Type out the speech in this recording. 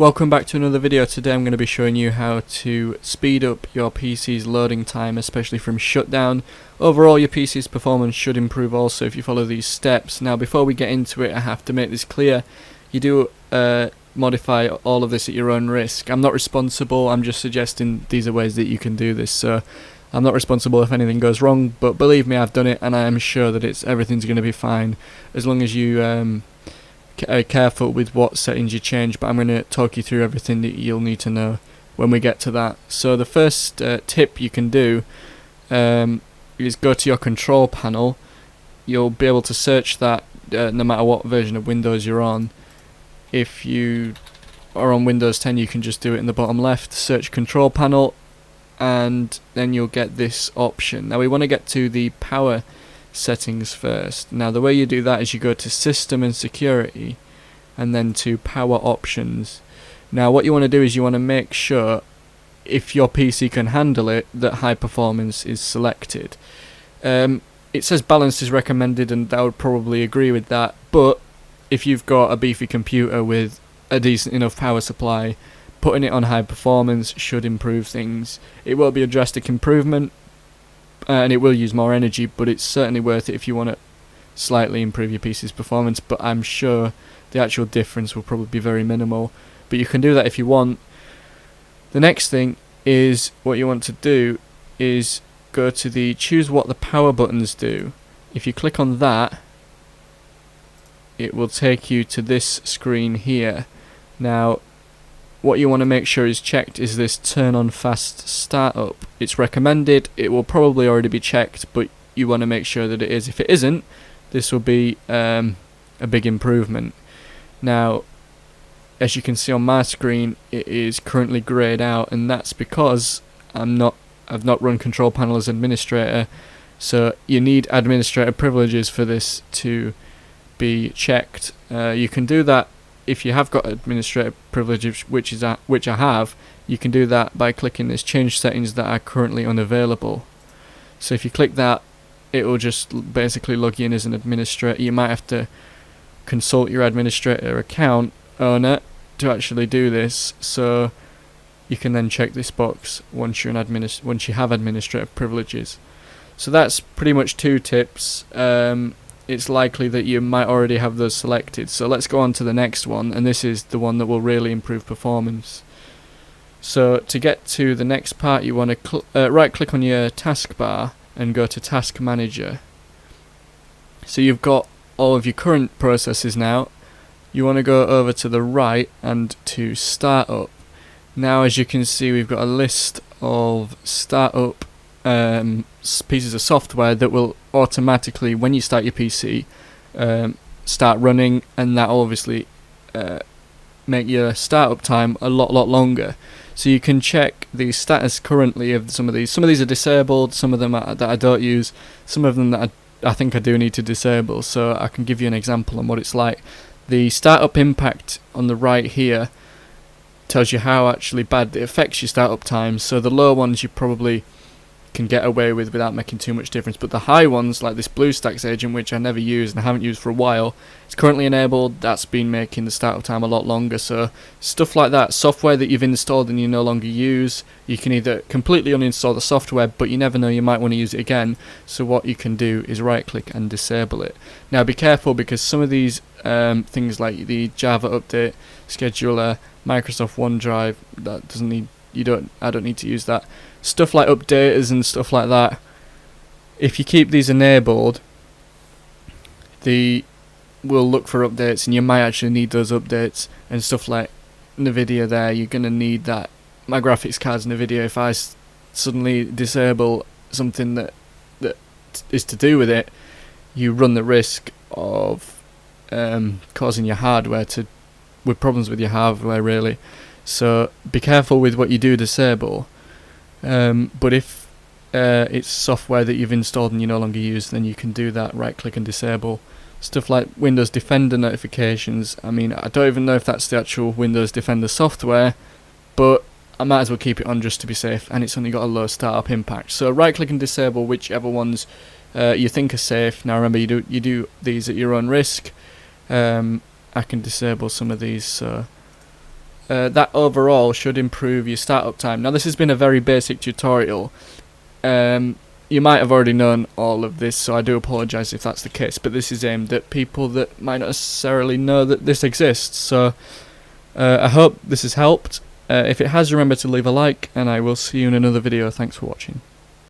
Welcome back to another video. Today I'm going to be showing you how to speed up your PC's loading time, especially from shutdown. Overall, your PC's performance should improve also if you follow these steps. Now, before we get into it, I have to make this clear. You do modify all of this at your own risk. I'm not responsible, I'm just suggesting these are ways that you can do this. So I'm not responsible if anything goes wrong, but believe me, I've done it and I am sure that everything's going to be fine as long as you are careful with what settings you change. But I'm going to talk you through everything that you'll need to know when we get to that. So the first tip you can do is go to your control panel. You'll be able to search that no matter what version of Windows you're on. If you are on Windows 10, you can just do it in the bottom left, search control panel, and then you'll get this option. Now we want to get to the power settings first. Now the way you do that is you go to System and Security and then to Power Options. Now what you want to do is you want to make sure, if your PC can handle it, that high performance is selected. It says balance is recommended, and I would probably agree with that, but if you've got a beefy computer with a decent enough power supply, putting it on high performance should improve things. It will be a drastic improvement, and it will use more energy, but it's certainly worth it if you want to slightly improve your PC's performance. But I'm sure the actual difference will probably be very minimal, but you can do that if you want. The next thing is, what you want to do is go to the choose what the power buttons do. If you click on that, it will take you to this screen here. Now what you want to make sure is checked is this turn on fast startup. It's recommended. It will probably already be checked, but you want to make sure that it is. If it isn't, this will be a big improvement. Now as you can see on my screen, it is currently greyed out, and that's because I've not run control panel as administrator. So you need administrator privileges for this to be checked. You can do that if you have got administrator privileges, which I have. You can do that by clicking this change settings that are currently unavailable. So if you click that, it will just basically log you in as an administrator. You might have to consult your administrator account owner to actually do this, so you can then check this box once you're once you have administrative privileges. So that's pretty much two tips. It's likely that you might already have those selected, so let's go on to the next one, and this is the one that will really improve performance. So to get to the next part, you want to right click on your taskbar and go to Task Manager. So you've got all of your current processes now. You want to go over to the right and to Startup. Now as you can see, we've got a list of startup pieces of software that will automatically, when you start your PC, start running, and that will obviously make your startup time a lot longer. So you can check the status currently of some of these. Some of these are disabled, some of them that I don't use, some of them that I think I do need to disable. So I can give you an example on what it's like. The startup impact on the right here tells you how actually bad it affects your startup time. So the low ones you probably can get away with without making too much difference, but the high ones, like this BlueStacks agent, which I never used and I haven't used for a while, it's currently enabled. That's been making the startup time a lot longer. So stuff like that, software that you've installed and you no longer use, you can either completely uninstall the software, but you never know, you might want to use it again. So what you can do is right click and disable it. Now be careful, because some of these things like the Java update scheduler, Microsoft OneDrive, that doesn't need, I don't need to use that. Stuff like updaters and stuff like that, if you keep these enabled, will look for updates, and you might actually need those updates. And stuff like NVIDIA there, you're going to need that. My graphics card's NVIDIA. If I suddenly disable something that is to do with it, you run the risk of causing your hardware with problems with your hardware, really. So be careful with what you do disable. But if it's software that you've installed and you no longer use, then you can do that, right click and disable. Stuff like Windows Defender notifications, I mean, I don't even know if that's the actual Windows Defender software, but I might as well keep it on just to be safe, and it's only got a low startup impact. So right click and disable whichever ones you think are safe. Now remember, you do these at your own risk. I can disable some of these, so that overall should improve your startup time. Now this has been a very basic tutorial. You might have already known all of this, so I do apologise if that's the case, but this is aimed at people that might not necessarily know that this exists. So I hope this has helped. If it has, remember to leave a like, and I will see you in another video. Thanks for watching.